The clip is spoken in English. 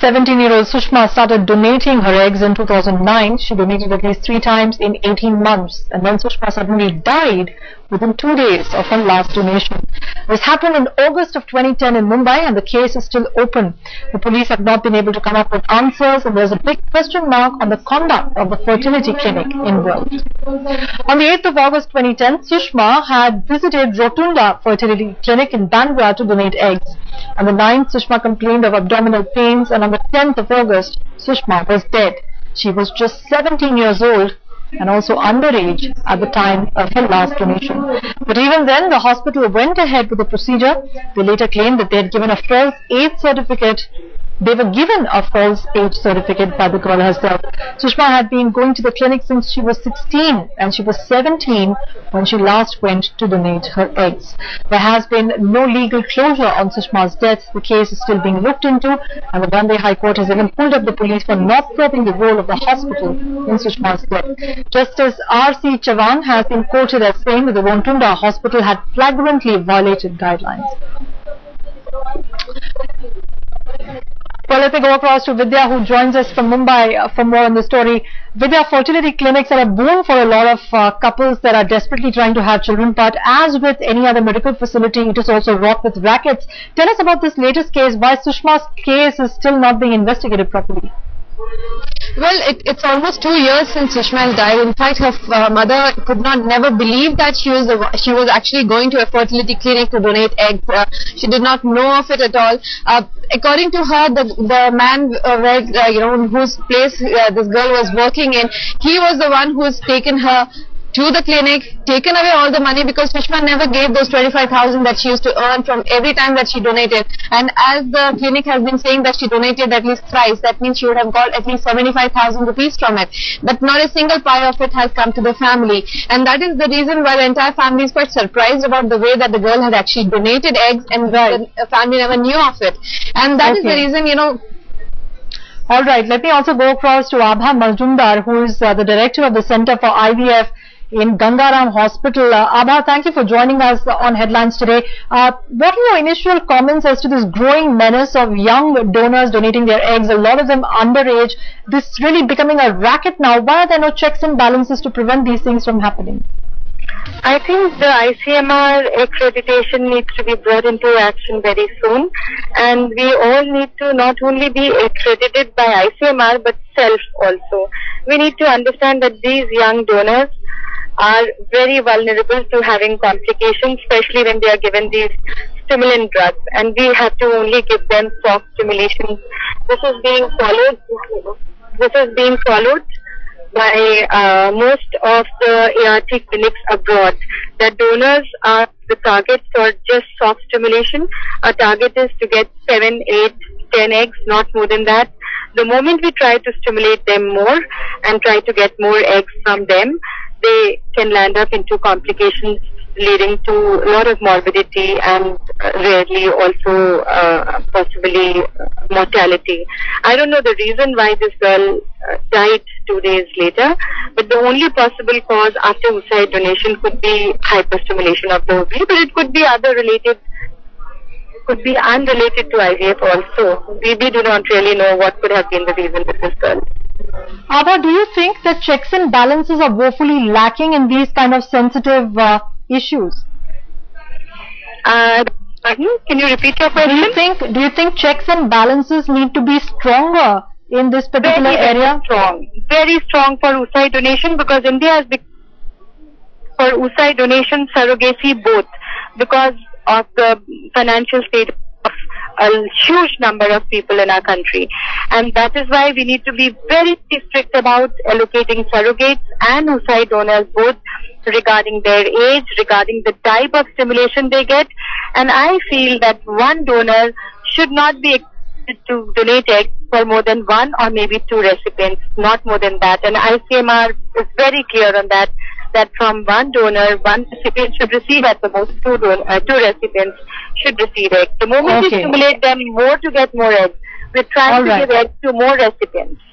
17-year-old Sushma started donating her eggs in 2009. She donated at least 3 times in 18 months. And then Sushma suddenly died within 2 days of her last donation. This happened in August of 2010 in Mumbai, and the case is still open. The police have not been able to come up with answers, and there's a big question mark on the conduct of the fertility clinic involved. On the 8th of August 2010, Sushma had visited Rotunda Fertility Clinic in Bandra to donate eggs. On the 9th, Sushma complained of abdominal pains, and on the 10th of August, Sushma was dead. She was just 17 years old and also underage at the time of her last donation. But even then, the hospital went ahead with the procedure. They later claimed that they had given a false age certificate. They were given a false age certificate by the girl herself. Sushma had been going to the clinic since she was 16 and she was 17 when she last went to donate her eggs. There has been no legal closure on Sushma's death. The case is still being looked into, and the Bombay High Court has even pulled up the police for not probing the role of the hospital in Sushma's death. Justice R.C. Chavan has been quoted as saying that the Rotunda hospital had flagrantly violated guidelines. Well, let me go across to Vidya, who joins us from Mumbai for more on the story. Vidya, fertility clinics are a boon for a lot of couples that are desperately trying to have children, but as with any other medical facility, it is also wrought with rackets. Tell us about this latest case, why Sushma's case is still not being investigated properly. Well, it's almost 2 years since Sushma died. In fact, her mother could never believe that she was actually going to a fertility clinic to donate eggs. She did not know of it at all. According to her, the man whose place this girl was working in, he was the one who's taken her to the clinic, taken away all the money, because Sushma never gave those 25,000 that she used to earn from every time that she donated. And as the clinic has been saying that she donated at least thrice, that means she would have got at least 75,000 rupees from it. But not a single pie of it has come to the family. And that is the reason why the entire family is quite surprised about the way that the girl had actually donated eggs, and the family never knew of it. And that is the reason, All right, let me also go across to Abha Majumdar, who is the director of the Center for IVF in Gangaram Hospital. Abha, thank you for joining us on Headlines today. What are your initial comments as to this growing menace of young donors donating their eggs, a lot of them underage? This is really becoming a racket now. Why are there no checks and balances to prevent these things from happening? I think the ICMR accreditation needs to be brought into action very soon, and we all need to not only be accredited by ICMR but self also. We need to understand that these young donors are very vulnerable to having complications, especially when they are given these stimulant drugs, and we have to only give them soft stimulation. This is being followed by most of the ART clinics abroad. That donors are the target for just soft stimulation. Our target is to get 7, 8, 10 eggs, not more than that. The moment we try to stimulate them more and try to get more eggs from them, they can land up into complications leading to a lot of morbidity and rarely also possibly mortality. I don't know the reason why this girl died 2 days later, but the only possible cause after oocyte donation could be hyperstimulation of the ovary, but it could be could be unrelated to IVF also. We do not really know what could have been the reason with this girl. Abha, do you think that checks and balances are woefully lacking in these kind of sensitive issues? Can you repeat your question? Do you think checks and balances need to be stronger in this particular area? Very strong for oocyte donation, because India has become for oocyte donation, surrogacy, both, because of the financial state of a huge number of people in our country. And that is why we need to be very strict about allocating surrogates and oocyte donors, both regarding their age, regarding the type of stimulation they get. And I feel that one donor should not be expected to donate eggs for more than 1 or maybe 2 recipients, not more than that. And ICMR is very clear on that, that from one donor, 1 recipient should receive at the most 2 recipients should receive eggs. The moment we stimulate them more to get more eggs, we're trying to give eggs to more recipients.